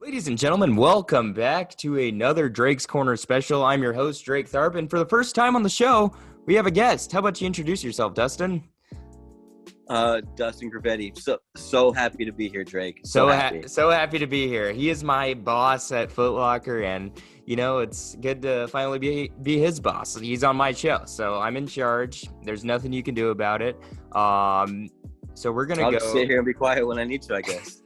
Ladies and gentlemen, welcome back to another Drake's Corner special. I'm your host, Drake Tharp, and for the first time on the show, we have a guest. How about you introduce yourself, Dustin? Dustin Graviette. So happy to be here, Drake. So happy to be here. He is my boss at Foot Locker, and it's good to finally be his boss. He's on my show, so I'm in charge. There's nothing you can do about it. So we're gonna I'll just sit here and be quiet when I need to, I guess.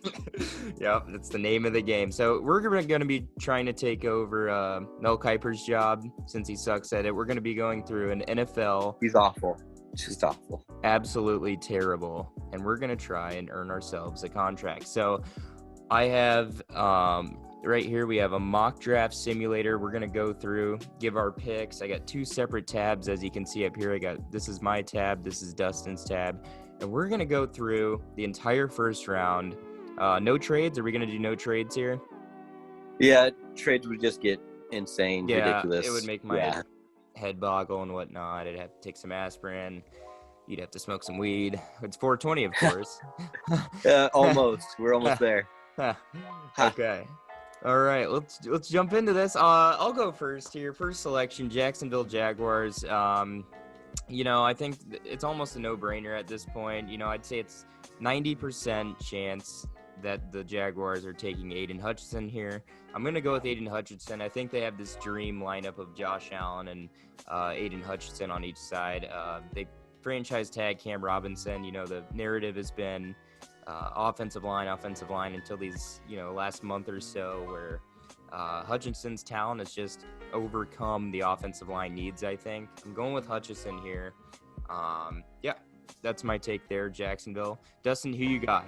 Yep, that's the name of the game. So we're gonna be trying to take over Mel Kiper's job since he sucks at it. We're gonna be going through an NFL. He's awful. Just awful. Absolutely terrible. And we're gonna try and earn ourselves a contract. So I have right here we have a mock draft simulator. We're gonna go through, give our picks. I got two separate tabs, as you can see up here. This is my tab, this is Dustin's tab. And we're going to go through the entire first round. No trades? Are we going to do no trades here? Yeah, trades would just get insane, ridiculous. It would make my head boggle and whatnot. I'd have to take some aspirin. You'd have to smoke some weed. It's 420, of course. Almost. We're almost there. Okay. All right, let's jump into this. I'll go first here. First selection, Jacksonville Jaguars. I think it's almost a no-brainer at this point. I'd say it's 90% chance that the Jaguars are taking Aiden Hutchinson here. I'm going to go with Aiden Hutchinson. I think they have this dream lineup of Josh Allen and Aiden Hutchinson on each side. They franchise tag Cam Robinson. The narrative has been offensive line until these, last month or so where Hutchinson's talent has just overcome the offensive line needs, I think. I'm going with Hutchinson here. That's my take there, Jacksonville. Dustin, who you got?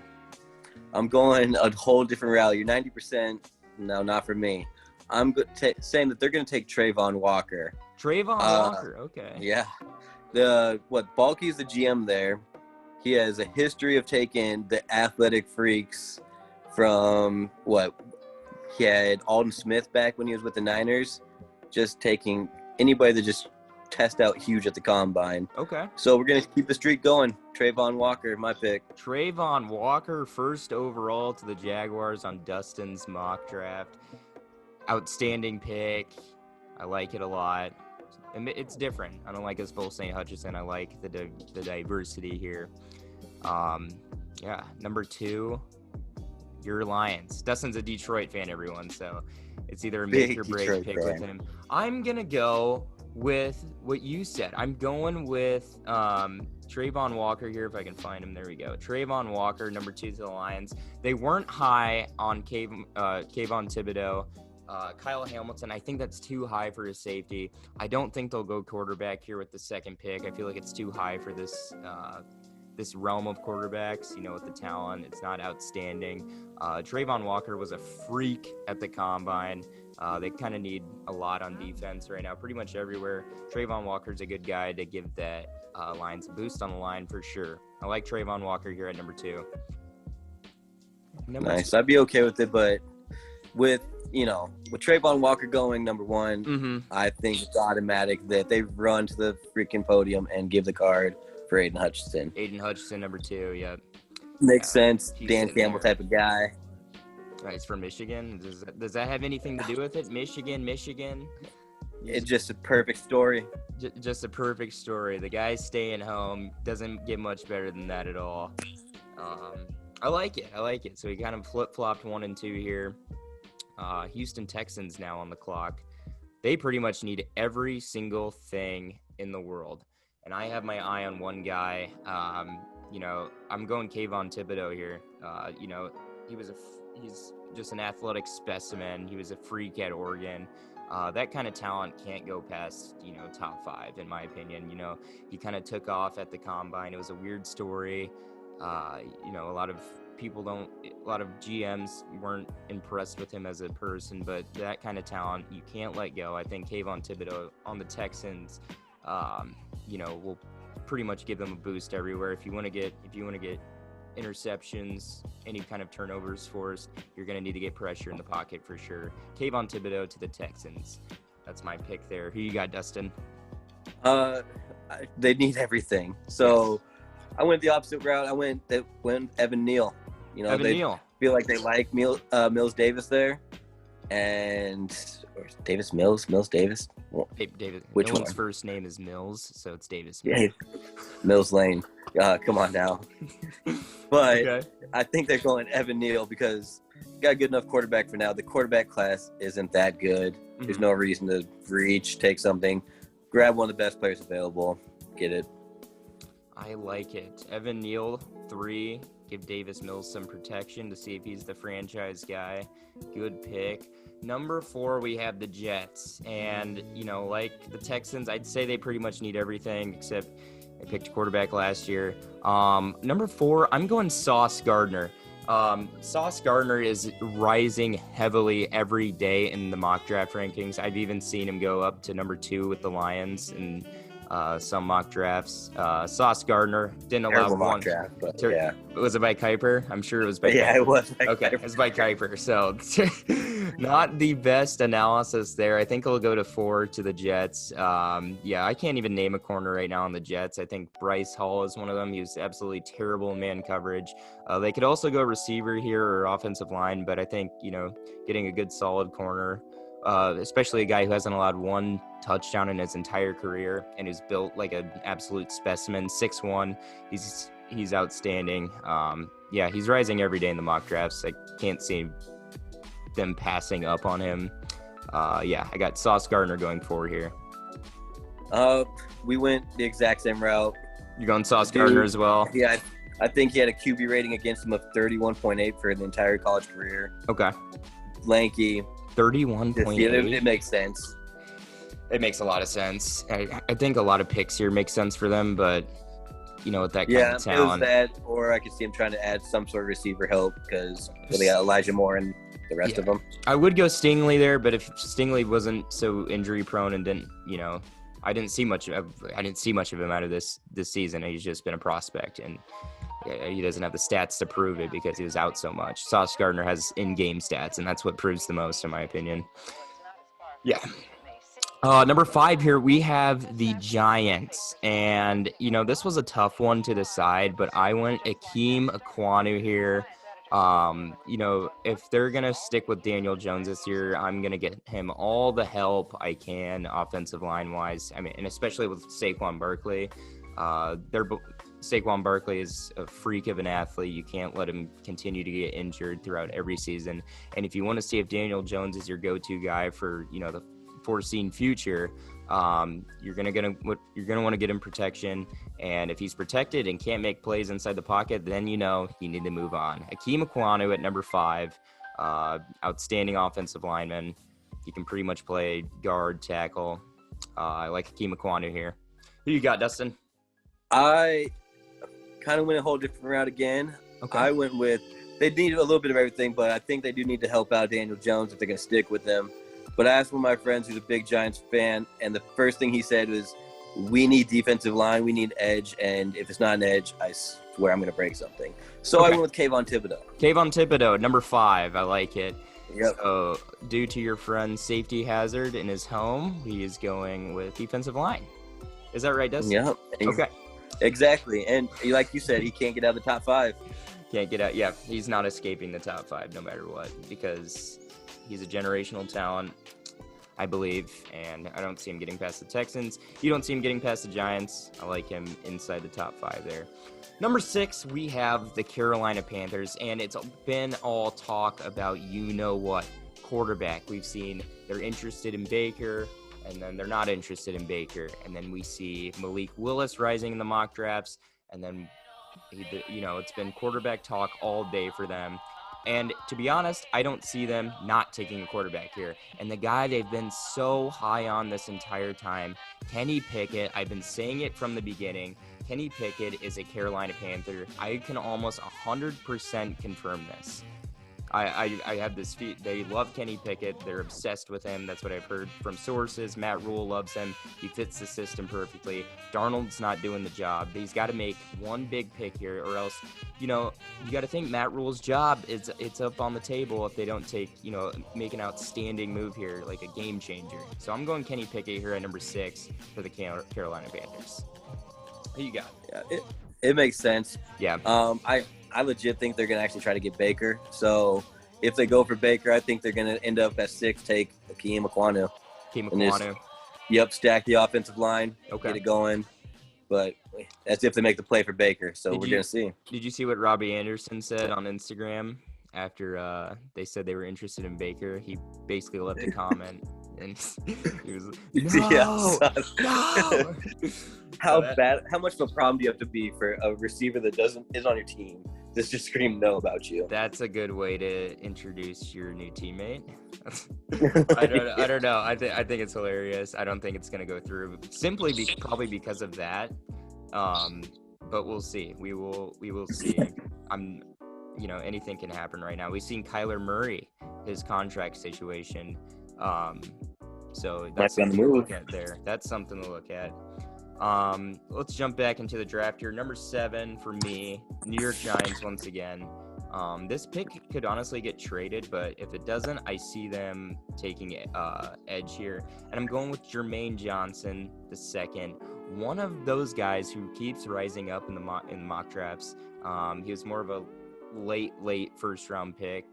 I'm going a whole different route. You're 90%. No, not for me. I'm saying that they're going to take Trayvon Walker. Trayvon Walker, okay. Yeah. Balky's the GM there. He has a history of taking the athletic freaks from he had Alden Smith back when he was with the Niners, just taking anybody that just test out huge at the combine. Okay. So we're going to keep the streak going. Trayvon Walker, my pick. Trayvon Walker, first overall to the Jaguars on Dustin's mock draft. Outstanding pick. I like it a lot. It's different. I don't like us both saying Hutchinson. I like the diversity here. Number 2. Your Lions. Dustin's a Detroit fan, everyone, so it's either a make or break pick with him. I'm going to go with what you said. I'm going with Trayvon Walker here, if I can find him. There we go. Trayvon Walker, number 2 to the Lions. They weren't high on Kayvon Thibodeau. Kyle Hamilton, I think that's too high for his safety. I don't think they'll go quarterback here with the second pick. I feel like it's too high for this realm of quarterbacks, with the talent. It's not outstanding. Trayvon Walker was a freak at the combine. They kind of need a lot on defense right now, pretty much everywhere. Trayvon Walker's a good guy to give that Lions a boost on the line for sure. I like Trayvon Walker here at number 2. Nice. I'd be okay with it, but with Trayvon Walker going number 1, I think it's automatic that they run to the freaking podium and give the card for Aiden Hutchinson. Aiden Hutchinson, number 2, yep. Makes sense. Dan Campbell type of guy. Right, he's from Michigan. Does that have anything to do with it? Michigan. It's just a perfect story. Just a perfect story. The guy's staying home. Doesn't get much better than that at all. I like it. So he kind of flip-flopped 1 and 2 here. Houston Texans now on the clock. They pretty much need every single thing in the world. And I have my eye on one guy. I'm going Kayvon Thibodeau here. He's just an athletic specimen. He was a freak at Oregon. That kind of talent can't go past, top 5, in my opinion. He kind of took off at the combine. It was a weird story. A lot of GMs weren't impressed with him as a person, but that kind of talent you can't let go. I think Kayvon Thibodeau on the Texans, will pretty much give them a boost everywhere. If you want to get interceptions, any kind of turnovers forced, you're going to need to get pressure in the pocket for sure. Kayvon Thibodeau to the Texans. That's my pick there. Who you got, Dustin? They need everything. So I went the opposite route. I went Evan Neal. Evan Neal. feel like they like Mills Davis there, and or Davis Mills Davis. Well, David. Which no one's one? first name is Mills, so it's Davis. Yeah, Mills Lane. Come on now. But Okay. I think they're going Evan Neal because got a good enough quarterback for now. The quarterback class isn't that good. There's no reason to reach, take something, grab one of the best players available, get it. I like it. Evan Neal, 3. Give Davis Mills some protection to see if he's the franchise guy. Good pick. Number 4, we have the Jets. And, like the Texans, I'd say they pretty much need everything except they picked a quarterback last year. Number 4, I'm going Sauce Gardner. Sauce Gardner is rising heavily every day in the mock draft rankings. I've even seen him go up to number 2 with the Lions and some mock drafts. Sauce Gardner didn't allow Terrible one. mock draft, but yeah. Was it by Kuiper? I'm sure it was by Kuiper. Yeah, it was. Okay, it was by Kuiper. So not the best analysis there. I think I'll go to 4 to the Jets. I can't even name a corner right now on the Jets. I think Bryce Hall is one of them. He was absolutely terrible in man coverage. They could also go receiver here or offensive line, but I think, getting a good solid corner, especially a guy who hasn't allowed one touchdown in his entire career and is built like an absolute specimen, 6'1". He's outstanding. He's rising every day in the mock drafts. I can't see them passing up on him. I got Sauce Gardner going 4 here. We went the exact same route. You're going Sauce Gardner as well? Yeah, I think he had a QB rating against him of 31.8 for the entire college career. Okay. Lanky. 31.8. Yeah, it makes sense. It makes a lot of sense. I think a lot of picks here make sense for them, but with that kind of talent. Yeah, it was that, or I could see him trying to add some sort of receiver help because they got Elijah Moore and the rest of them. I would go Stingley there, but if Stingley wasn't so injury prone and didn't, I didn't see much of him out of this season. He's just been a prospect, and he doesn't have the stats to prove it because he was out so much. Sauce Gardner has in-game stats, and that's what proves the most, in my opinion. Yeah. Number 5 here, we have the Giants. And, this was a tough one to decide, but I went Akeem Ekwonu here. If they're going to stick with Daniel Jones this year, I'm going to get him all the help I can offensive line-wise. I mean, and especially with Saquon Barkley. Saquon Barkley is a freak of an athlete. You can't let him continue to get injured throughout every season. And if you want to see if Daniel Jones is your go-to guy for, the foreseen future, you're gonna want to get him protection. And if he's protected and can't make plays inside the pocket, then you need to move on. Akeem Ekwonu at number 5, outstanding offensive lineman. He can pretty much play guard, tackle. I like Akeem Ekwonu here. Who you got, Dustin? I kind of went a whole different route again. Okay. I went with they need a little bit of everything, but I think they do need to help out Daniel Jones if they're going to stick with him. But I asked one of my friends who's a big Giants fan, and the first thing he said was, we need defensive line, we need edge, and if it's not an edge, I swear I'm going to break something. So I went with Kayvon Thibodeau. Kayvon Thibodeau, number 5. I like it. Yep. So due to your friend's safety hazard in his home, he is going with defensive line. Is that right, Dustin? Yep. Okay. Exactly. And like you said, he can't get out of the top 5. Can't get out. Yeah, he's not escaping the top 5 no matter what because he's a generational talent, I believe, and I don't see him getting past the Texans. You don't see him getting past the Giants. I like him inside the top 5 there. Number 6, we have the Carolina Panthers, and it's been all talk about you-know-what quarterback. We've seen they're interested in Baker, and then they're not interested in Baker. And then we see Malik Willis rising in the mock drafts, and then, it's been quarterback talk all day for them. And to be honest, I don't see them not taking a quarterback here. And the guy they've been so high on this entire time, Kenny Pickett, I've been saying it from the beginning, Kenny Pickett is a Carolina Panther. I can almost 100% confirm this. I have this feat. They love Kenny Pickett. They're obsessed with him. That's what I've heard from sources. Matt Rule loves him. He fits the system perfectly. Darnold's not doing the job. He's got to make one big pick here, or else, you got to think Matt Rule's job is it's up on the table if they don't make an outstanding move here, like a game changer. So I'm going Kenny Pickett here at number 6 for the Carolina Panthers. Who you got? Yeah, it makes sense. Yeah. I legit think they're going to actually try to get Baker. So if they go for Baker, I think they're going to end up at 6, take Akeem Ekwonu. Stack the offensive line, get it going. But that's if they make the play for Baker. So we're going to see. Did you see what Robbie Anderson said on Instagram after they said they were interested in Baker? He basically left a comment. And he was no. How much of a problem do you have to be for a receiver that isn't on your team to just scream no about you? That's a good way to introduce your new teammate. I don't know. I think it's hilarious. I don't think it's gonna go through probably because of that. But we'll see. We will see. Anything can happen right now. We've seen Kyler Murray, his contract situation. So that's something to look at there. That's something to look at. Let's jump back into the draft here. Number 7 for me, New York Giants once again. This pick could honestly get traded, but if it doesn't, I see them taking edge here. And I'm going with Jermaine Johnson, the second. One of those guys who keeps rising up in the mock drafts. He was more of a late first round pick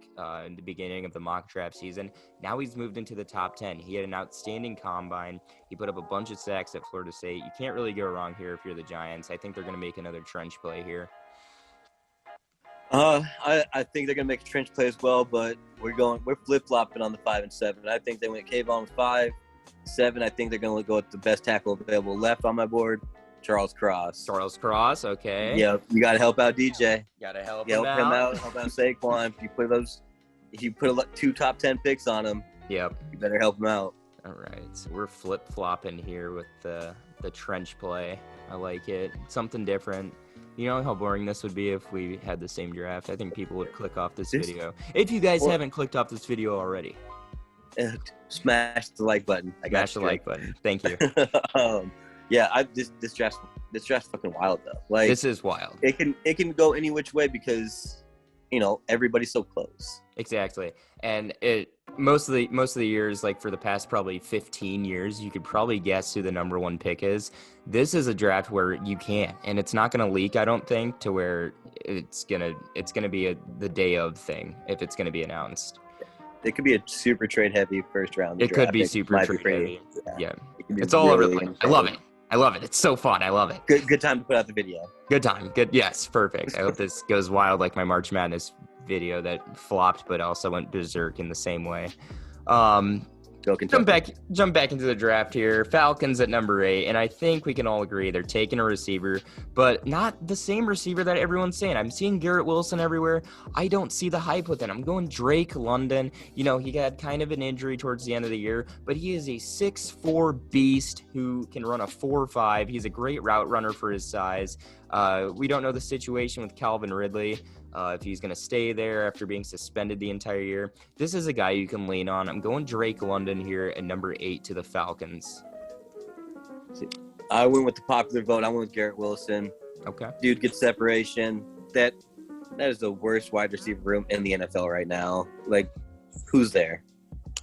in the beginning of the mock draft season. Now he's moved into the top 10. He had an outstanding combine. He put up a bunch of sacks at Florida State. You can't really go wrong here if you're the Giants. I think they're going to make another trench play here. I think they're going to make a trench play as well, but we're flip-flopping on the 5 and 7. I think they went Kayvon with 5. 7, I think they're going to go with the best tackle available left on my board, Charles Cross, okay. Yeah, you got to help out DJ. Got to help him out. Help out Saquon. If you put 2 top 10 picks on him, yep, you better help him out. All right, so we're flip-flopping here with the trench play. I like it. Something different. You know how boring this would be if we had the same draft? I think people would click off this video. If you guys haven't clicked off this video already. Smash the like button. Smash the like button. Thank you. Yeah, this draft's fucking wild though. Like, this is wild. It can go any which way because everybody's so close. Exactly, and most of the years, like for the past probably 15 years, you could probably guess who the number 1 pick is. This is a draft where you can't, and it's not going to leak, I don't think, to where it's gonna be the day of thing if it's going to be announced. It could be a super trade heavy first round. It could be super trade heavy. Yeah. It's all over the place. I love it. It's so fun. I love it. Good time to put out the video. Good time. Good. Yes. Perfect. I hope this goes wild like my March Madness video that flopped, but also went berserk in the same way. Jump back into the draft here. Falcons at number 8, and I think we can all agree they're taking a receiver, but not the same receiver that everyone's saying. I'm seeing Garrett Wilson everywhere. I don't see the hype with it. I'm going Drake London. He had kind of an injury towards the end of the year, but he is a 6'4" beast who can run a 4.5. He's a great route runner for his size. We don't know the situation with Calvin Ridley. If he's going to stay there after being suspended the entire year. This is a guy you can lean on. I'm going Drake London here at number 8 to the Falcons. I went with the popular vote. I went with Garrett Wilson. Okay. Dude gets separation. That is the worst wide receiver room in the NFL right now. Like, who's there?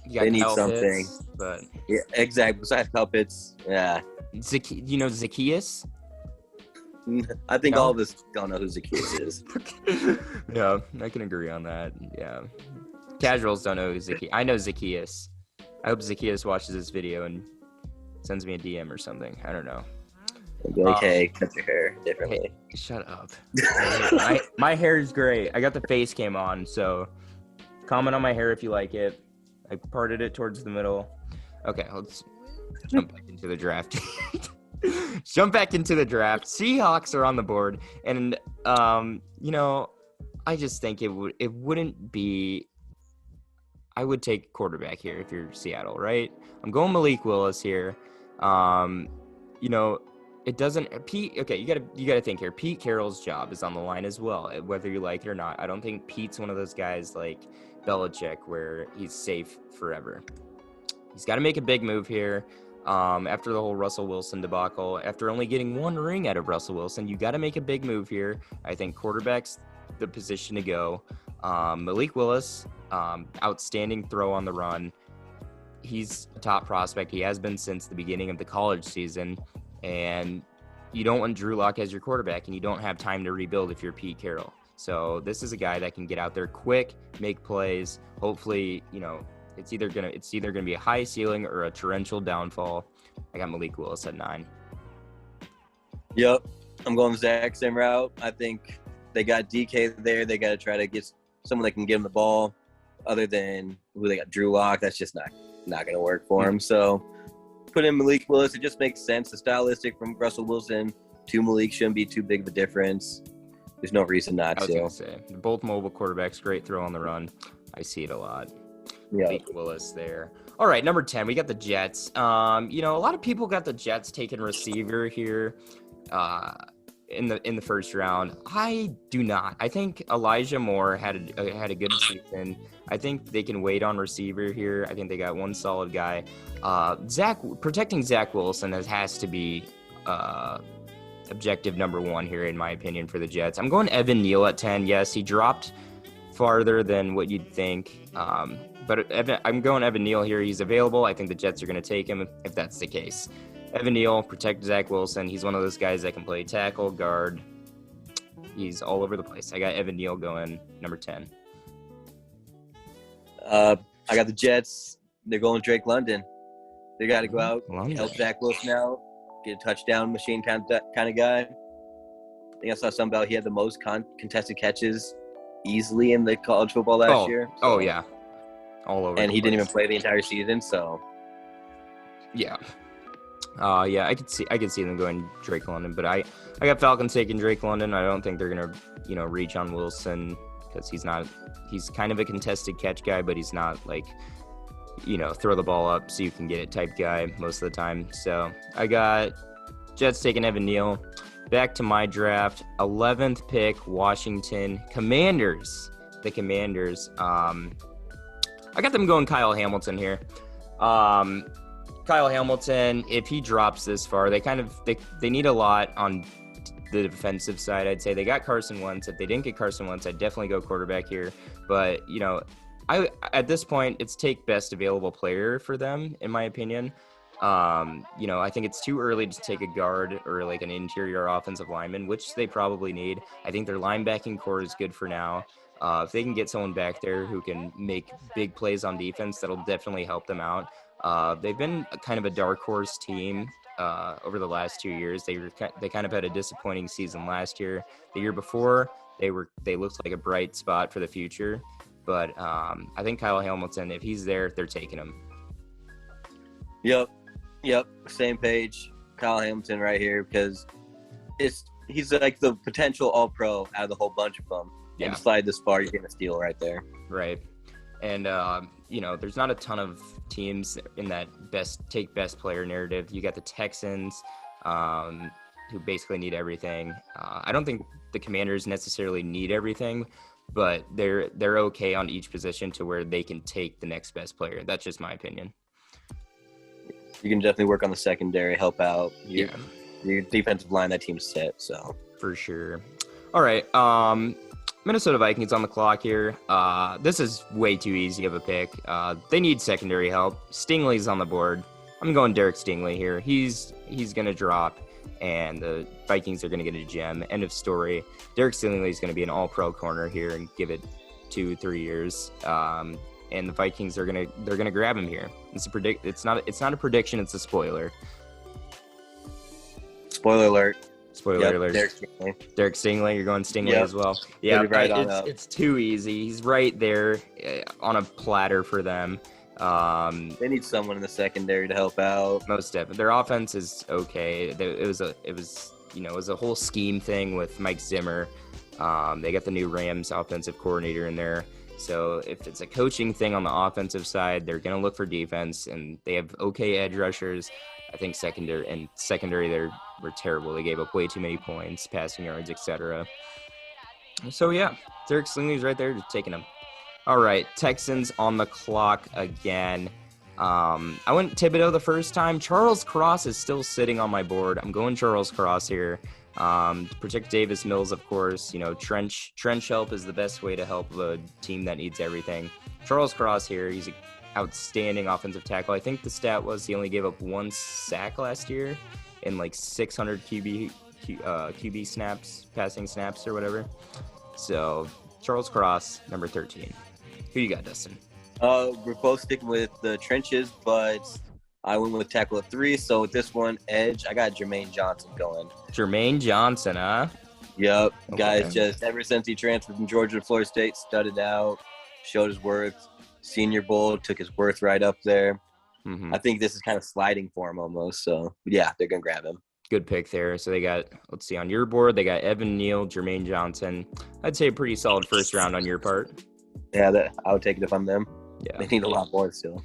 They need something. But yeah, exactly. Besides Puppets, yeah. Zacchaeus? I think all of us don't know who Zacchaeus is. Yeah, I can agree on that. Yeah. Casuals don't know who Zacchaeus. I know Zacchaeus. I hope Zacchaeus watches this video and sends me a DM or something. I don't know. Okay, cut your hair differently. Hey, shut up. my hair is great. I got the face cam on, so comment on my hair if you like it. I parted it towards the middle. Okay, let's jump back into the draft. Seahawks are on the board, and I just think it wouldn't be. I would take quarterback here if you're Seattle, right? I'm going Malik Willis here. It doesn't. Pete. Okay, you gotta think here. Pete Carroll's job is on the line as well, whether you like it or not. I don't think Pete's one of those guys like Belichick where he's safe forever. He's got to make a big move here. After the whole Russell Wilson debacle, after only getting 1 ring out of Russell Wilson, you got to make a big move here. I think quarterback's the position to go. Malik Willis, outstanding throw on the run. He's a top prospect. He has been since the beginning of the college season. And you don't want Drew Lock as your quarterback, and you don't have time to rebuild if you're Pete Carroll. So this is a guy that can get out there quick, make plays. Hopefully, it's either gonna be a high ceiling or a torrential downfall. I got Malik Willis at 9. Yep, I'm going the exact same route. I think they got DK there. They got to try to get someone that can give him the ball. Other than who they got, Drew Lock, that's just not going to work for him. So put in Malik Willis. It just makes sense. The stylistic from Russell Wilson to Malik shouldn't be too big of a difference. There's no reason not to. I was going to say, both mobile quarterbacks, great throw on the run. I see it a lot. Yeah. Malik Willis there. All right, number 10, we got the Jets. A lot of people got the Jets taking receiver here in the first round. I do not. I think Elijah Moore had a good season. I think they can wait on receiver here. I think they got one solid guy. Protecting Zach Wilson has to be objective number 1 here, in my opinion, for the Jets. I'm going Evan Neal at 10. Yes, he dropped farther than what you'd think. But I'm going Evan Neal here. He's available. I think the Jets are going to take him if that's the case. Evan Neal, protect Zach Wilson. He's one of those guys that can play tackle, guard. He's all over the place. I got Evan Neal going number 10. I got the Jets. They're going Drake London. They got to go out, help Zach Wilson out, get a touchdown machine kind of guy. I think I saw something about he had the most contested catches easily in the college football last year. So. Oh, yeah. All over. And he didn't even play the entire season, so. Yeah. Yeah, I could see them going Drake London, but I got Falcons taking Drake London. I don't think they're gonna, reach on Wilson because he's kind of a contested catch guy, but he's not like, throw the ball up so you can get it type guy most of the time. So I got Jets taking Evan Neal. Back to my draft, 11th pick, Washington Commanders. The Commanders. I got them going Kyle Hamilton here. Kyle Hamilton, if he drops this far, they need a lot on the defensive side. I'd say they got Carson Wentz. If they didn't get Carson Wentz, I'd definitely go quarterback here. But at this point, it's take best available player for them, in my opinion. I think it's too early to take a guard or like an interior offensive lineman, which they probably need. I think their linebacking core is good for now. If they can get someone back there who can make big plays on defense, that'll definitely help them out. They've been kind of a dark horse team over the last 2 years. They kind of had a disappointing season last year. The year before, they looked like a bright spot for the future. But I think Kyle Hamilton, if he's there, they're taking him. Yep. Same page. Kyle Hamilton right here because he's like the potential All-Pro out of the whole bunch of them. Yeah. And slide this far, you're getting a steal right there. Right. And, there's not a ton of teams in that best player narrative. You got the Texans, who basically need everything. I don't think the Commanders necessarily need everything, but they're okay on each position to where they can take the next best player. That's just my opinion. You can definitely work on the secondary, help out. Your defensive line, that team's set, so. For sure. All right. Minnesota Vikings on the clock here. This is way too easy of a pick. They need secondary help. Stingley's on the board. I'm going Derek Stingley here. He's going to drop, and the Vikings are going to get a gem. End of story. Derek Stingley is going to be an all-pro corner here and give it 2-3 years. And the Vikings they're gonna grab him here. It's not a prediction. It's a spoiler. Spoiler alert. Spoiler alert. Derek Stingley. You're going Stingley as well. Yeah, it's too easy. He's right there on a platter for them. They need someone in the secondary to help out. Most definitely. Their offense is okay. It was a whole scheme thing with Mike Zimmer. They got the new Rams offensive coordinator in there. So if it's a coaching thing on the offensive side, they're going to look for defense, and they have okay edge rushers. I think secondary they were terrible. They gave up way too many points, passing yards, etc. So yeah, Derek Stingley's right there, just taking him. All right, Texans on the clock again. I went Thibodeau the first time. Charles Cross is still sitting on my board. I'm going Charles Cross here. To protect Davis Mills, of course, trench help is the best way to help a team that needs everything. Charles Cross here, he's an outstanding offensive tackle. I think the stat was he only gave up 1 sack last year in like 600 QB snaps, passing snaps or whatever. So Charles Cross, number 13. Who you got, Dustin? We're both sticking with the trenches, but I went with tackle at 3. So with this one, edge, I got Jermaine Johnson going. Jermaine Johnson, huh? Yep. Okay. Guys, just ever since he transferred from Georgia to Florida State, studded out, showed his worth. Senior Bowl, took his worth right up there. Mm-hmm. I think this is kind of sliding for him almost. So, yeah, they're going to grab him. Good pick there. So they got, let's see, on your board, they got Evan Neal, Jermaine Johnson. I'd say a pretty solid first round on your part. Yeah, I would take it if I'm them. Yeah. They need a lot more still.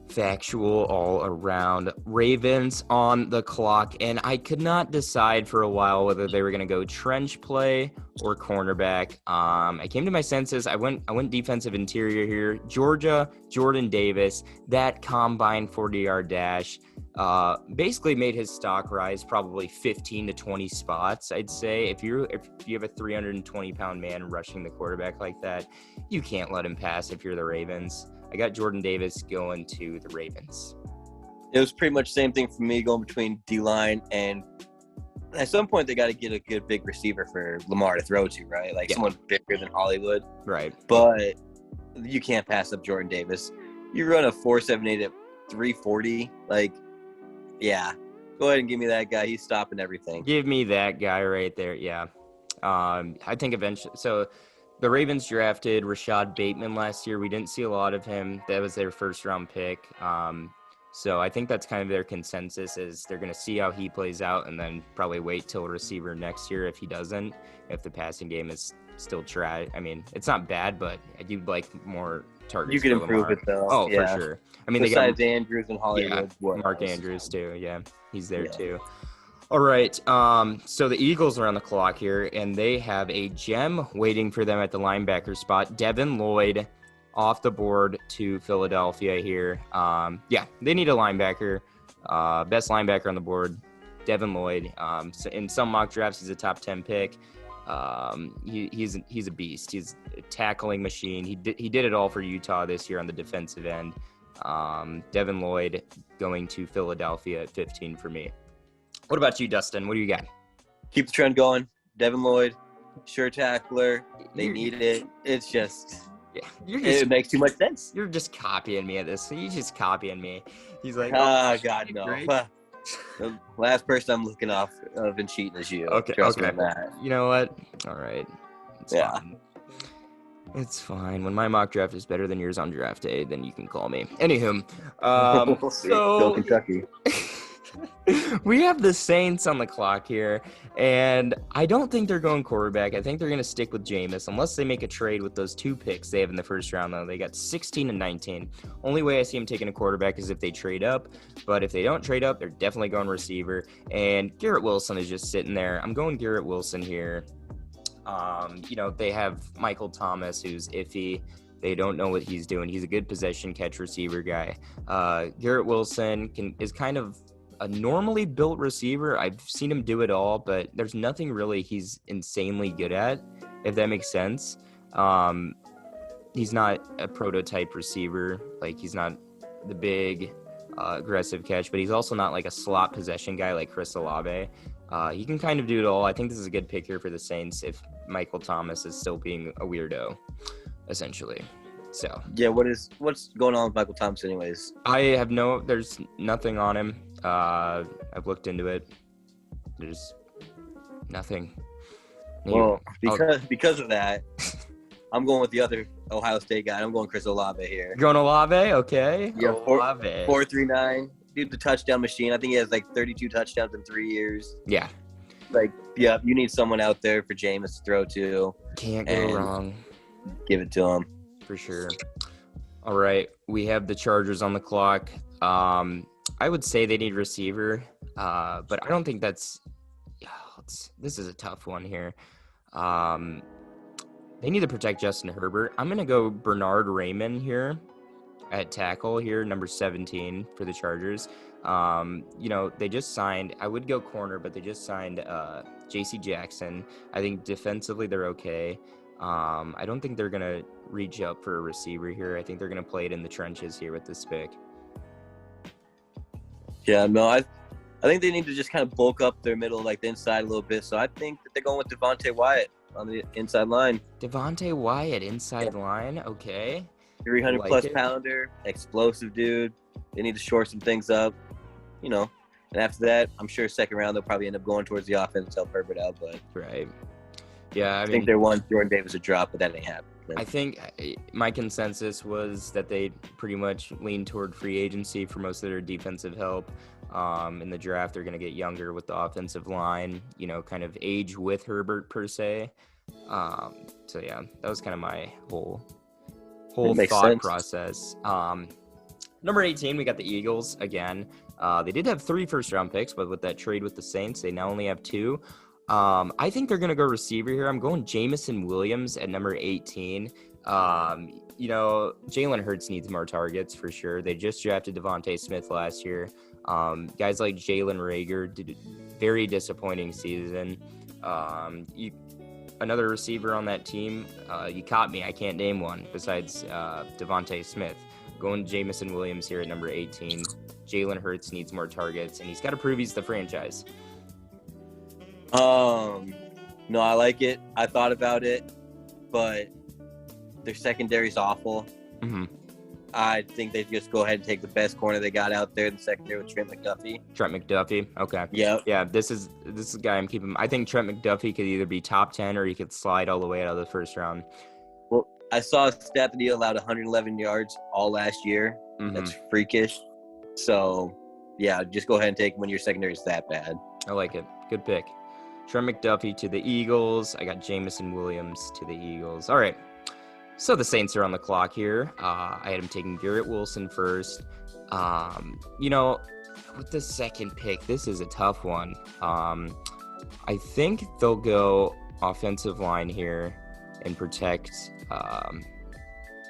Factual all around. Ravens on the clock, and I could not decide for a while whether they were going to go trench play or cornerback. I came to my senses. I went defensive interior here. Georgia, Jordan Davis, that combine 40-yard dash basically made his stock rise probably 15 to 20 spots, I'd say. If you have a 320-pound man rushing the quarterback like that, you can't let him pass if you're the Ravens. I got Jordan Davis going to the Ravens. It was pretty much the same thing for me going between D-line and at some point they got to get a good big receiver for Lamar to throw to, right? Like someone bigger than Hollywood. Right. But you can't pass up Jordan Davis. You run a 4.78 at 340. Like, yeah. Go ahead and give me that guy. He's stopping everything. Give me that guy right there. Yeah. I think eventually – so – the Ravens drafted Rashad Bateman last year. We didn't see a lot of him. That was their first-round pick. So I think that's kind of their consensus is they're going to see how he plays out and then probably wait till receiver next year if he doesn't, if the passing game is still trash. I mean, it's not bad, but I do like more targets. You could improve it, though. Oh, yeah. For sure. I mean, besides Andrews and Hollywood. Yeah, Mark Andrews, too. Yeah, he's there, too. All right, so the Eagles are on the clock here, and they have a gem waiting for them at the linebacker spot. Devin Lloyd off the board to Philadelphia here. They need a linebacker. Best linebacker on the board, Devin Lloyd. So in some mock drafts, he's a top 10 pick. He's a beast. He's a tackling machine. He did it all for Utah this year on the defensive end. Devin Lloyd going to Philadelphia at 15 for me. What about you, Dustin? What do you got? Keep the trend going. Devin Lloyd, sure tackler. They need it. It's just it makes too much sense. You're just copying me at this. You're just copying me. He's like, God, no. The last person I'm looking off of and cheating is you. Okay. Trust me on that. You know what? All right. It's fine. It's fine. When my mock draft is better than yours on draft day, then you can call me. Anywho, go Kentucky. We have the Saints on the clock here, and I don't think they're going quarterback. I think they're going to stick with Jameis unless they make a trade with those 2 picks they have in the first round, though. They got 16 and 19. Only way I see them taking a quarterback is if they trade up, but if they don't trade up, they're definitely going receiver, and Garrett Wilson is just sitting there. I'm going Garrett Wilson here. They have Michael Thomas, who's iffy. They don't know what he's doing. He's a good possession catch receiver guy. Garrett Wilson is kind of a normally built receiver. I've seen him do it all, but there's nothing really he's insanely good at, if that makes sense. He's not a prototype receiver. Like, he's not the big aggressive catch, but he's also not like a slot possession guy like Chris Olave. He can kind of do it all. I think this is a good pick here for the Saints if Michael Thomas is still being a weirdo, essentially. So yeah, what's going on with Michael Thomas anyways? There's nothing on him. I've looked into it. There's nothing. Well, because of that, I'm going with the other Ohio State guy. I'm going Chris Olave here. You're going Olave? Okay. Yeah, Olave. 4.39. Dude, the touchdown machine. I think he has like 32 touchdowns in 3 years. Yeah. Like, yeah, you need someone out there for Jameis to throw to. Can't go wrong. Give it to him. For sure. All right. We have the Chargers on the clock. I would say they need receiver, but I don't think that's – this is a tough one here. They need to protect Justin Herbert. I'm going to go Bernard Raymond here at tackle here, number 17 for the Chargers. They just signed – I would go corner, but they just signed J.C. Jackson. I think defensively they're okay. I don't think they're going to reach up for a receiver here. I think they're going to play it in the trenches here with this pick. Yeah, no, I think they need to just kind of bulk up their middle, like the inside a little bit. So I think that they're going with Devontae Wyatt on the inside line. Devontae Wyatt, inside line. Okay. 300-plus pounder, explosive dude. They need to shore some things up, And after that, I'm sure second round they'll probably end up going towards the offense, help Herbert out. But right. Yeah, I think they want Jordan Davis a drop, but that ain't happening. I think my consensus was that they pretty much lean toward free agency for most of their defensive help. In the draft, they're going to get younger with the offensive line, kind of age with Herbert per se. So yeah, that was kind of my whole thought process. Number 18, we got the Eagles again. They did have 3 first-round picks, but with that trade with the Saints, they now only have 2. I think they're going to go receiver here. I'm going Jameson Williams at number 18. Jalen Hurts needs more targets for sure. They just drafted Devontae Smith last year. Guys like Jalen Reagor did a very disappointing season. Another receiver on that team, you caught me. I can't name one besides Devontae Smith. Going Jameson Williams here at number 18. Jalen Hurts needs more targets, and he's got to prove he's the franchise. No, I like it. I thought about it, but their secondary's awful. Mm-hmm. I think they just go ahead and take the best corner they got out there, the secondary with Trent McDuffie. Okay. Yeah, this is a guy I'm keeping. I think Trent McDuffie could either be top 10 or he could slide all the way out of the first round. Well, I saw a stat that he allowed 111 yards all last year. Mm-hmm. That's freakish. So, yeah, just go ahead and take him when your secondary is that bad. I like it. Good pick. Trent McDuffie to the Eagles. I got Jameson Williams to the Eagles. All right. So the Saints are on the clock here. I had him taking Garrett Wilson first. With the second pick, this is a tough one. I think they'll go offensive line here and protect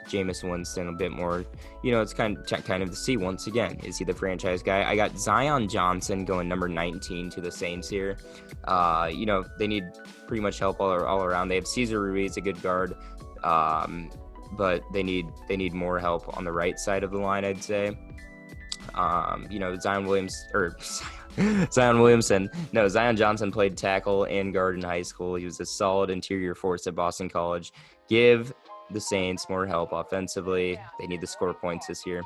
Jameis Winston a bit more. It's kind of to see once again, is he the franchise guy? I got Zion Johnson going number 19 to the Saints here. They need pretty much help all around. They have Cesar Ruiz, a good guard. But they need more help on the right side of the line, I'd say. Zion Johnson played tackle and guard in high school. He was a solid interior force at Boston College. Give the Saints more help offensively. They need to score points this year.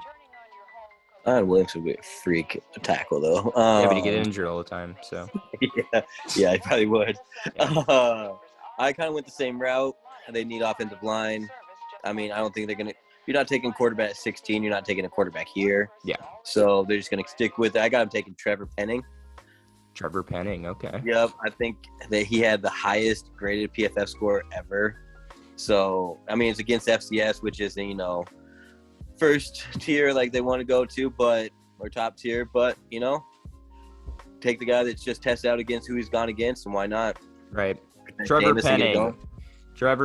Zion Williams would be a freak tackle, though. Yeah, but he get injured all the time, so. yeah, he probably would. Yeah. I kind of went the same route. They need offensive line. I mean, I don't think they're going to – you're not taking quarterback at 16. You're not taking a quarterback here. Yeah. So they're just going to stick with it. I got him taking Trevor Pennings. Trevor Pennings, okay. Yep. I think that he had the highest graded PFF score ever. So, I mean, it's against FCS, which is, first tier like they want to go to, or top tier. But, take the guy that's just tested out against who he's gone against, and why not? Right. Trevor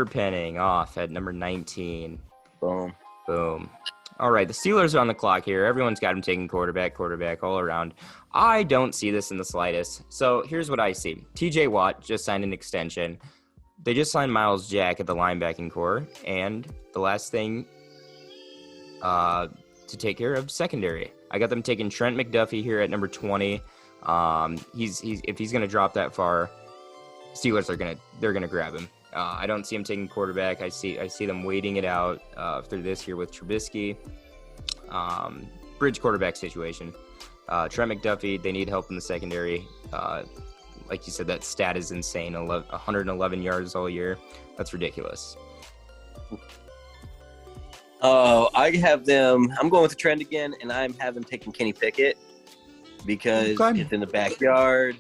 Pennings off at number 19. Boom. All right, the Steelers are on the clock here. Everyone's got him taking quarterback all around. I don't see this in the slightest. So here's what I see. TJ Watt just signed an extension. They just signed Miles Jack at the linebacking core. And the last thing to take care of, secondary. I got them taking Trent McDuffie here at number 20. If he's going to drop that far, Steelers they're gonna grab him. I don't see him taking quarterback. I see them waiting it out through this year with Trubisky. Bridge quarterback situation. Trent McDuffie, they need help in the secondary. Like you said, that stat is insane. 111 yards all year. That's ridiculous. I have them. I'm going with the trend again, and I'm having taking Kenny Pickett because it's in the backyard.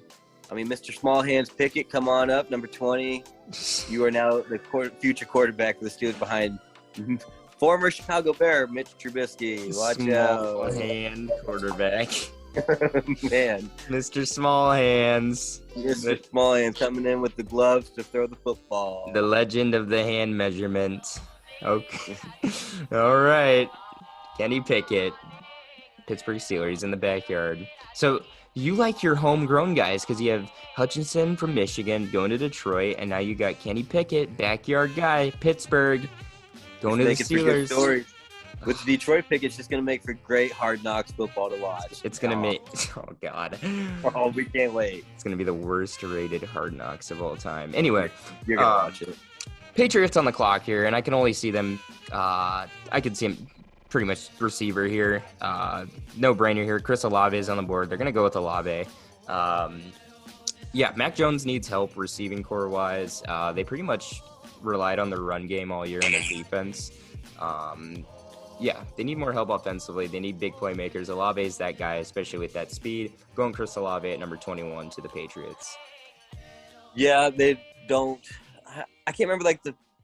I mean, Mr. Small Hands Pickett, come on up, number 20. You are now the future quarterback for the Steelers behind former Chicago Bear, Mitch Trubisky. Watch out. Small hand quarterback. Man. Mr. Small Hands. Mr. Small Hands coming in with the gloves to throw the football. The legend of the hand measurement. Okay. All right. Kenny Pickett, Pittsburgh Steelers in the backyard. So you like your homegrown guys because you have Hutchinson from Michigan going to Detroit, and now you got Kenny Pickett, backyard guy, Pittsburgh, going to the Steelers. with the Detroit pick, it's just going to make for great Hard Knocks football to watch. It's going to make – oh, God. Oh, we can't wait. It's going to be the worst rated Hard Knocks of all time. Anyway. You're going to watch it. Patriots on the clock here, and I can only see them I could see him pretty much receiver here. No-brainer here. Chris Olave is on the board. They're going to go with Olave. Yeah, Mac Jones needs help receiving core-wise. They pretty much relied on the run game all year in their defense. Yeah, they need more help offensively. They need big playmakers. Olave is that guy, especially with that speed. Going Chris Olave at number 21 to the Patriots. Yeah, they don't. I can't remember,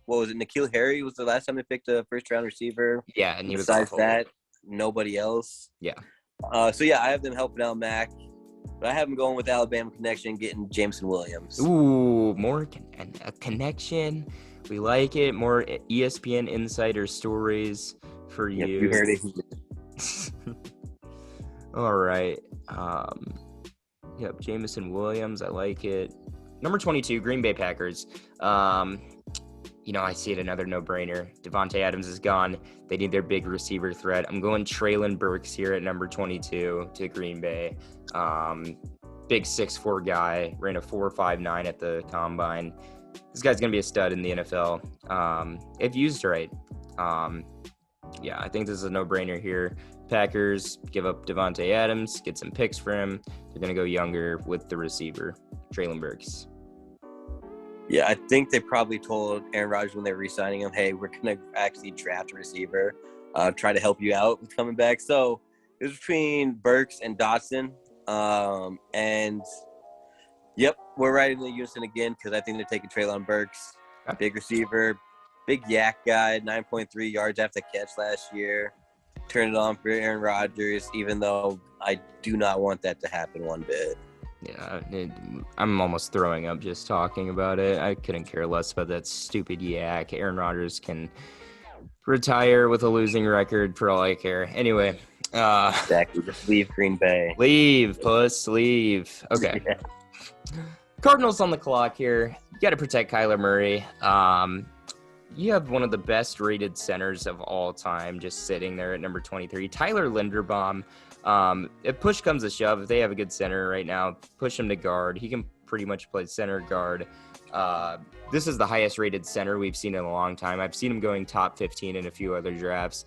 what was it? N'Keal Harry was the last time they picked a first-round receiver. Yeah, and he was besides awful. that, nobody else. Yeah. So, yeah, I have them helping out Mac. But I have them going with Alabama connection, getting Jameson Williams. Ooh, more a connection. We like it. More ESPN insider stories for you. Yep, you heard it. All right. Yep, Jameson Williams. I like it. Number 22, Green Bay Packers. I see it, another no-brainer. Devontae Adams is gone. They need their big receiver threat. I'm going Traylon Burks here at number 22 to Green Bay. Big 6'4" guy, ran a 4.59 at the combine. This guy's going to be a stud in the NFL. If used right. Yeah, I think this is a no-brainer here. Packers give up Devontae Adams, get some picks for him. They're going to go younger with the receiver, Traylon Burks. Yeah, I think they probably told Aaron Rodgers when they were re-signing him, hey, we're going to actually draft a receiver, try to help you out with coming back. So it was between Burks and Dustin. And, yep, we're right in the unison again because I think they're taking Traylon Burks, big receiver, big yak guy, 9.3 yards after the catch last year. Turn it on for Aaron Rodgers, even though I do not want that to happen one bit. Yeah, I'm almost throwing up just talking about it. I couldn't care less about that stupid yak. Aaron Rodgers can retire with a losing record for all I care. Anyway. Exactly. Just leave Green Bay. Leave, puss, leave. Okay. Yeah. Cardinals on the clock here. You got to protect Kyler Murray. You have one of the best rated centers of all time just sitting there at number 23. Tyler Linderbaum. If push comes to shove, if they have a good center right now, push him to guard. He can pretty much play center guard. This is the highest rated center we've seen in a long time. I've seen him going top 15 in a few other drafts.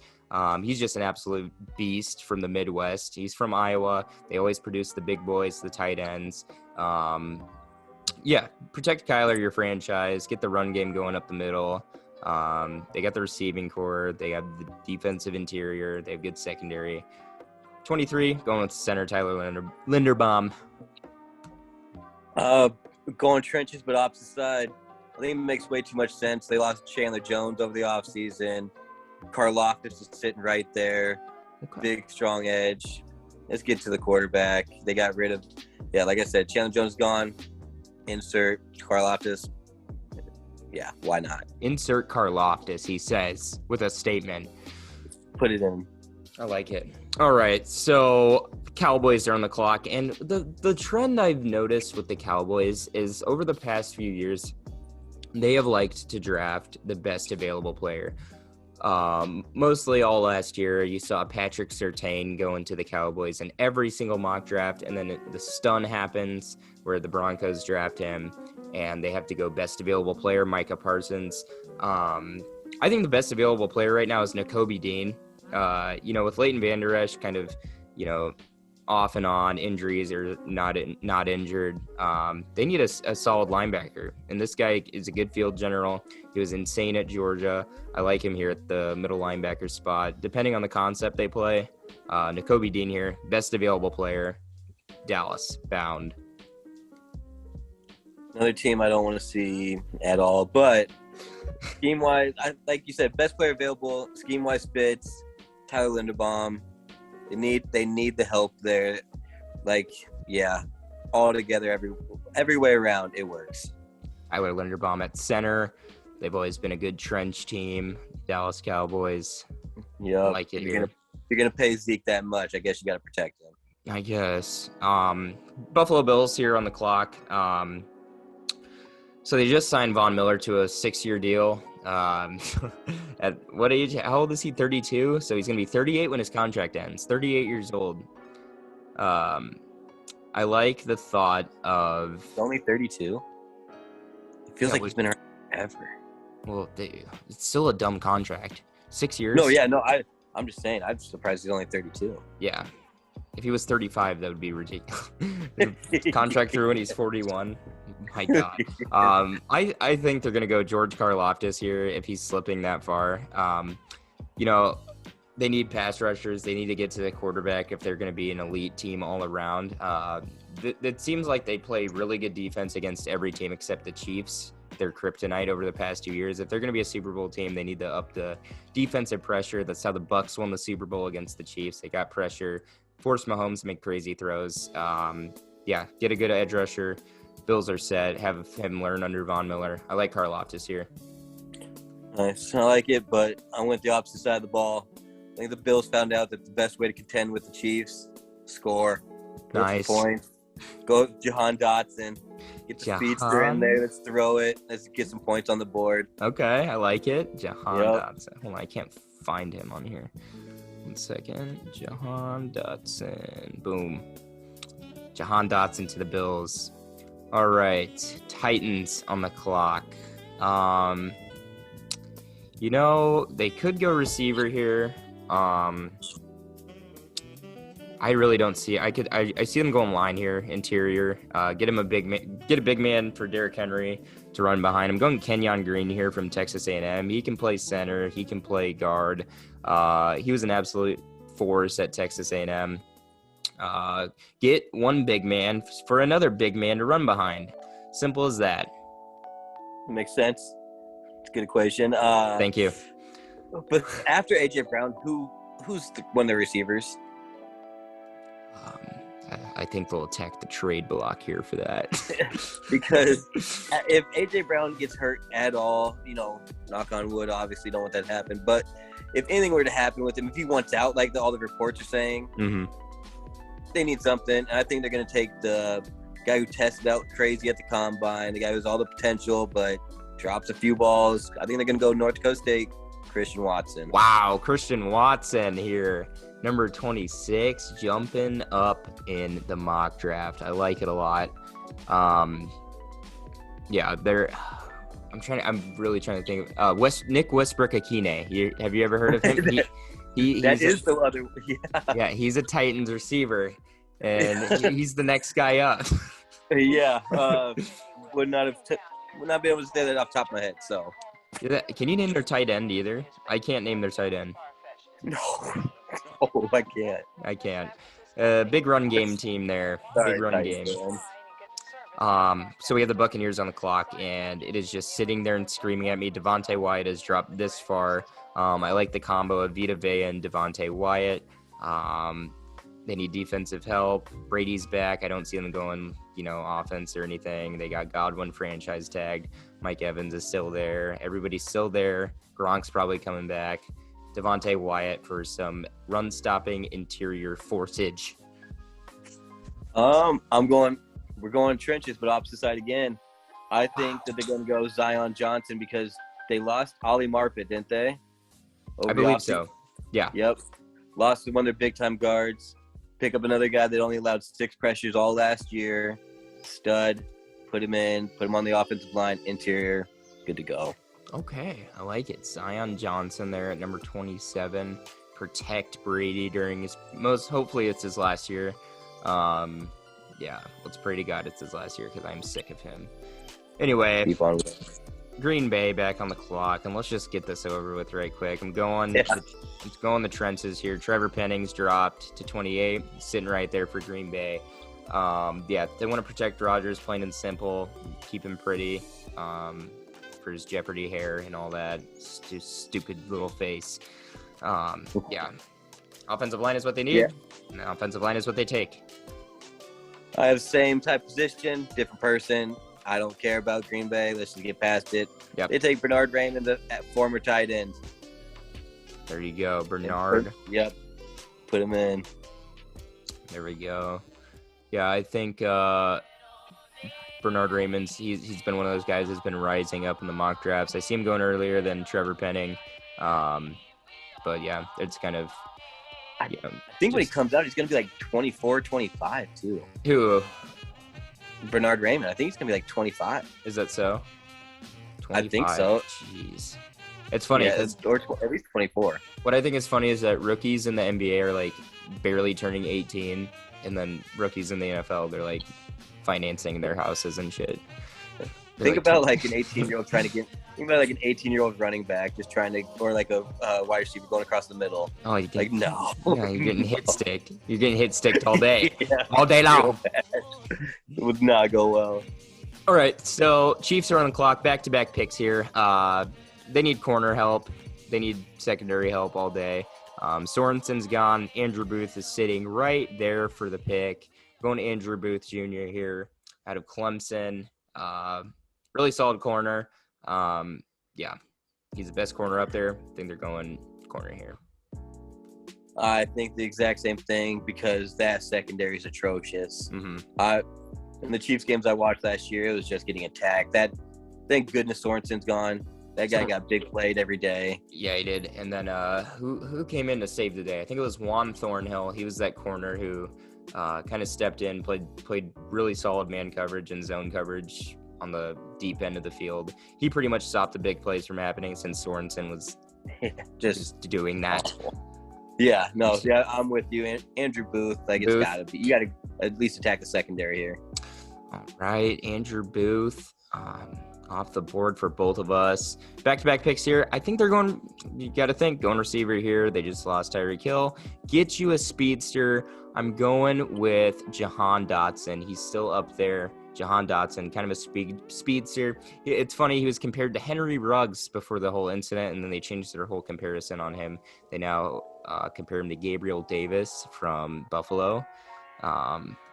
He's just an absolute beast from the Midwest. He's from Iowa. They always produce the big boys, the tight ends. Yeah, protect Kyler, your franchise. Get the run game going up the middle. They got the receiving core. They have the defensive interior. They have good secondary. 23, going with center Tyler Linderbaum. Going trenches, but opposite side. I think it makes way too much sense. They lost Chandler Jones over the offseason. Karlaftis is sitting right there. Okay. Big, strong edge. Let's get to the quarterback. They got rid of, like I said, Chandler Jones gone. Insert Karlaftis. Yeah, why not? Insert Karlaftis, he says, with a statement. Put it in. I like it. All right, so Cowboys are on the clock, and the trend I've noticed with the Cowboys is over the past few years, they have liked to draft the best available player. Mostly all last year, you saw Patrick Surtain go into the Cowboys in every single mock draft, and then the stun happens where the Broncos draft him, and they have to go best available player, Micah Parsons. I think the best available player right now is Nakobe Dean. With Leighton Vander Esch kind of, off and on injuries or not injured, they need a solid linebacker. And this guy is a good field general. He was insane at Georgia. I like him here at the middle linebacker spot. Depending on the concept they play, Nakobe Dean here, best available player, Dallas, bound. Another team I don't want to see at all, but scheme-wise, like you said, best player available, scheme-wise fits, Tyler Linderbaum. They need the help there. All together, every way around, it works. Tyler Linderbaum at center. They've always been a good trench team. Dallas Cowboys. Yeah, like it here. You're gonna pay Zeke that much. I guess you got to protect him. I guess. Buffalo Bills here on the clock. So they just signed Von Miller to a 6-year deal. At what age? How old is he? 32. So he's going to be 38 when his contract ends. 38 years old. I like the thought of. He's only 32. It feels like he's been around forever. Well, it's still a dumb contract. 6 years. No, yeah, no. I'm just saying. I'm surprised he's only 32. Yeah. If he was 35, that would be ridiculous. Contract through when he's 41. My God. I think they're going to go George Karlaftis here if he's slipping that far. They need pass rushers. They need to get to the quarterback if they're going to be an elite team all around. It seems like they play really good defense against every team except the Chiefs. Their kryptonite over the past 2 years. If they're going to be a Super Bowl team, they need to up the defensive pressure. That's how the Bucs won the Super Bowl against the Chiefs. They got pressure, forced Mahomes to make crazy throws. Get a good edge rusher. Bills are set. Have him learn under Von Miller. I like Karlaftis here. Nice. I like it, but I went the opposite side of the ball. I think the Bills found out that the best way to contend with the Chiefs, score. Nice. Points. Go with Jahan Dotson. Get the speedster in there. Let's throw it. Let's get some points on the board. Okay, I like it. Jahan Dotson. Hold on, I can't find him on here. 1 second. Jahan Dotson. Boom. Jahan Dotson to the Bills. All right. Titans on the clock. They could go receiver here. I really don't see. I see them going line here, interior. Get a big man for Derrick Henry to run behind him. Going Kenyon Green here from Texas A&M. He can play center. He can play guard. He was an absolute force at Texas A&M. Get one big man for another big man to run behind. Simple as that. Makes sense. It's a good equation. Thank you. But after A.J. Brown, who's one of the receivers? I think they'll attack the trade block here for that. Because if A.J. Brown gets hurt at all, knock on wood, obviously don't want that to happen. But if anything were to happen with him, if he wants out, like all the reports are saying, they need something. And I think they're going to take the guy who tested out crazy at the combine, the guy who has all the potential but drops a few balls. I think they're going to go North Dakota State, Christian Watson. Wow, Christian Watson here. Number 26, jumping up in the mock draft. I like it a lot. I'm really trying to think. Nick Westbrook-Akine. Have you ever heard of him? Yeah, he's a Titans receiver, and he's the next guy up. Yeah, would not be able to say that off the top of my head. So, can you name their tight end either? I can't name their tight end. No. Oh, I can't. Big run game team there. Sorry, big run game. So we have the Buccaneers on the clock, and it is just sitting there and screaming at me. Devontae Wyatt has dropped this far. I like the combo of Vita Vea and Devontae Wyatt. They need defensive help. Brady's back. I don't see them going, offense or anything. They got Godwin franchise tagged. Mike Evans is still there. Everybody's still there. Gronk's probably coming back. Devontae Wyatt for some run-stopping interior forceage. We're going trenches, but opposite side again. I think that they're going to go Zion Johnson because they lost Ollie Marpet, didn't they? I believe so. Yeah. Yep. Lost one of their big-time guards. Pick up another guy that only allowed 6 pressures all last year. Stud. Put him on the offensive line, interior. Good to go. Okay, I like it. Zion Johnson there at number 27. Protect Brady during hopefully it's his last year. Let's pray to God it's his last year because I'm sick of him. Anyway, Green Bay back on the clock, and let's just get this over with right quick. I'm going the trenches here. Trevor Pennings dropped to 28, sitting right there for Green Bay. They want to protect Rodgers, plain and simple, keep him pretty. For his Jeopardy hair and all that stupid little face. Offensive line is what they need. And the offensive line is what they take. I have the same type position, different person. I don't care about Green Bay. Let's just get past it. Yep. They take Bernard Raymond, the former tight end. There you go, Bernard. Yep. Put him in. There we go. Yeah, I think Bernard Raymond's he's been one of those guys that's been rising up in the mock drafts. I see him going earlier than Trevor Penning. But yeah, it's kind of. I think when he comes out, he's going to be like 24, 25 too. Who? Bernard Raymond. I think he's going to be like 25. Is that so? 25. I think so. Jeez. It's funny. Yeah, or at least 24. What I think is funny is that rookies in the NBA are like barely turning 18, and then rookies in the NFL, they're like financing their houses and shit. Think about like an 18-year-old trying to get. Think about like an 18-year-old running back just trying to, or like a wide receiver going across the middle. Oh, you like no. Yeah, you're getting hit sticked. You're getting hit sticked all day, all day long. It would not go well. All right, so Chiefs are on the clock. Back-to-back picks here. They need corner help. They need secondary help all day. Sorensen's gone. Andrew Booth is sitting right there for the pick. Going to Andrew Booth Jr. here out of Clemson. Really solid corner. Yeah, he's the best corner up there. I think they're going corner here. I think the exact same thing because that secondary is atrocious. In the Chiefs games I watched last year, it was just getting attacked. Thank goodness Sorensen's gone. That guy got big played every day. Yeah, he did. And then who came in to save the day? I think it was Juan Thornhill. He was that corner who kind of stepped in, played really solid man coverage and zone coverage on the deep end of the field. He pretty much stopped the big plays from happening since Sorensen was just doing that. Yeah, no, yeah, I'm with you. Andrew Booth, like it's got to be. You got to at least attack the secondary here. All right, Andrew Booth. Off the board for both of us. Back-to-back picks here. I think they're going – you got to think, going receiver here. They just lost Tyreek Hill. Get you a speedster. I'm going with Jahan Dotson. He's still up there. Jahan Dotson, kind of a speedster. It's funny, he was compared to Henry Ruggs before the whole incident, and then they changed their whole comparison on him. They now compare him to Gabriel Davis from Buffalo.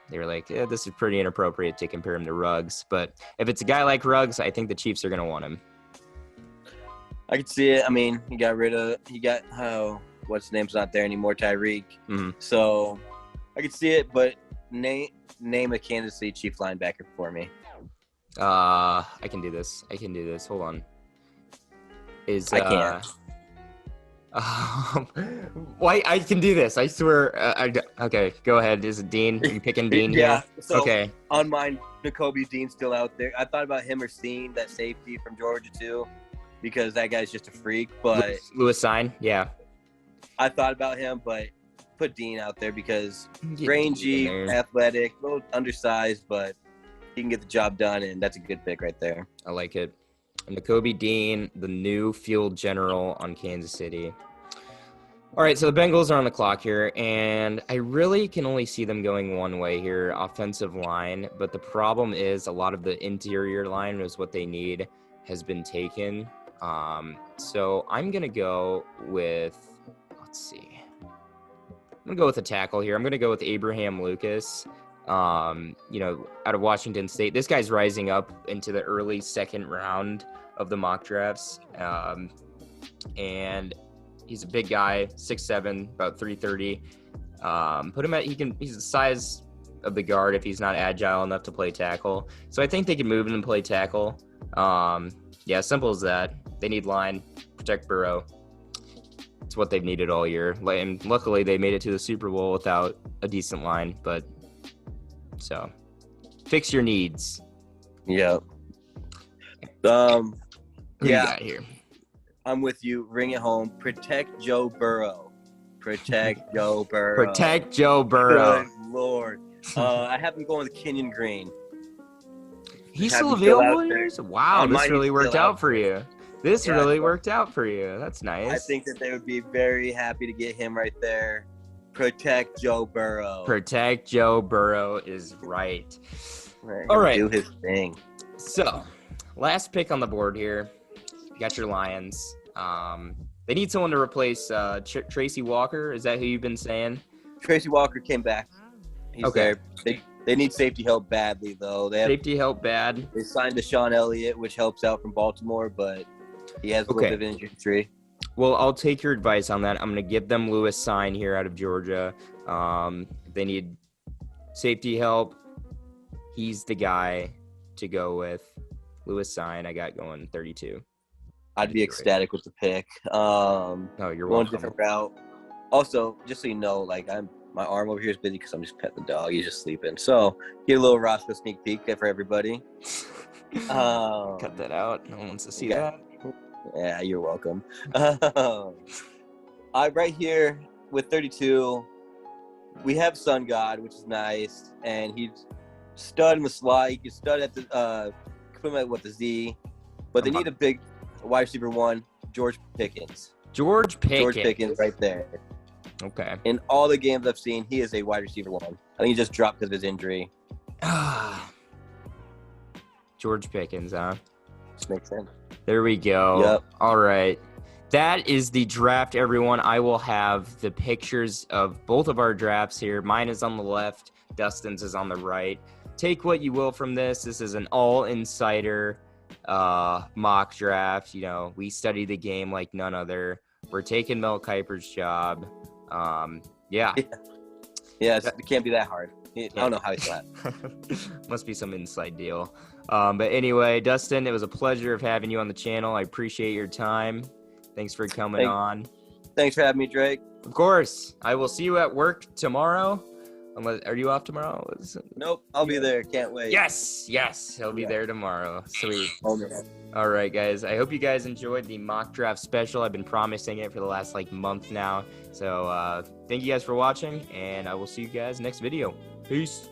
They were like, this is pretty inappropriate to compare him to Ruggs. But if it's a guy like Ruggs, I think the Chiefs are going to want him. I could see it. I mean, what's his name's not there anymore, Tyreek. Mm-hmm. So I could see it, but name a Kansas City Chief linebacker for me. I can do this. Hold on. I can't. Why I can do this? I swear. Okay, go ahead. Is it Dean? Are you picking Dean? Yeah. Here? So okay. On mine, Nakobe Dean's still out there. I thought about him or Steen, that safety from Georgia too, because that guy's just a freak. But Lewis Sign, yeah. I thought about him, but put Dean out there because rangy, athletic, a little undersized, but he can get the job done, and that's a good pick right there. I like it. Nakobe Dean, the new field general on Kansas City. All right, so the Bengals are on the clock here, and I really can only see them going one way here, offensive line. But the problem is a lot of the interior line is what they need has been taken. So I'm going to go with, let's see. I'm going to go with a tackle here. I'm going to go with Abraham Lucas, out of Washington State. This guy's rising up into the early second round of the mock drafts. And he's a big guy, 6'7", about 330. He's the size of the guard if he's not agile enough to play tackle. So I think they can move him and play tackle. Simple as that. They need line, protect Burrow. It's what they've needed all year. And luckily they made it to the Super Bowl without a decent line, so fix your needs. Yeah. Who you got here? I'm with you. Ring it home. Protect Joe Burrow. Protect Joe Burrow. Protect Joe Burrow. Good Lord. I have him going with Kenyon Green. He's still available here? Wow, this really worked out for you. Worked out for you. That's nice. I think that they would be very happy to get him right there. Protect Joe Burrow. Protect Joe Burrow is right. All right. Do his thing. So, last pick on the board here. You got your Lions. They need someone to replace Tracy Walker. Is that who you've been saying? Tracy Walker came back. He's okay. There. They need safety help badly, though. Safety help bad. They signed Deshaun Elliott, which helps out from Baltimore, but he has a little bit of injury history. Well, I'll take your advice on that. I'm going to give them Lewis Sign here out of Georgia. They need safety help. He's the guy. to go with. Lewis Sign, I got going 32. I'd be ecstatic with the pick. Oh, you're welcome. Going a different route. Also, just so you know, like my arm over here is busy because I'm just petting the dog. He's just sleeping. So get a little Roscoe sneak peek for everybody. Cut that out. No one wants to see that. Yeah, you're welcome. Right here with 32, we have Sun God, which is nice, and he's stud in the slot. He can stud at the the Z, but they need a big wide receiver one, George Pickens. George Pickens right there. Okay. In all the games I've seen, he is a wide receiver one. I think he just dropped because of his injury. George Pickens, huh? Just makes sense. There we go. Yep. All right. That is the draft, everyone. I will have the pictures of both of our drafts here. Mine is on the left. Dustin's is on the right. Take what you will from this. This is an all-insider mock draft. You know, we study the game like none other. We're taking Mel Kiper's job. Yeah, it can't be that hard. I don't know how he's that. Must be some inside deal. But anyway, Dustin, it was a pleasure of having you on the channel. I appreciate your time. Thanks for coming on. Thanks for having me, Drake. Of course. I will see you at work tomorrow. Are you off tomorrow? Nope, I'll be there. Can't wait. Yes, he'll be there tomorrow. Sweet. Oh, man. All right, guys. I hope you guys enjoyed the mock draft special. I've been promising it for the last month now. So thank you guys for watching, and I will see you guys next video. Peace.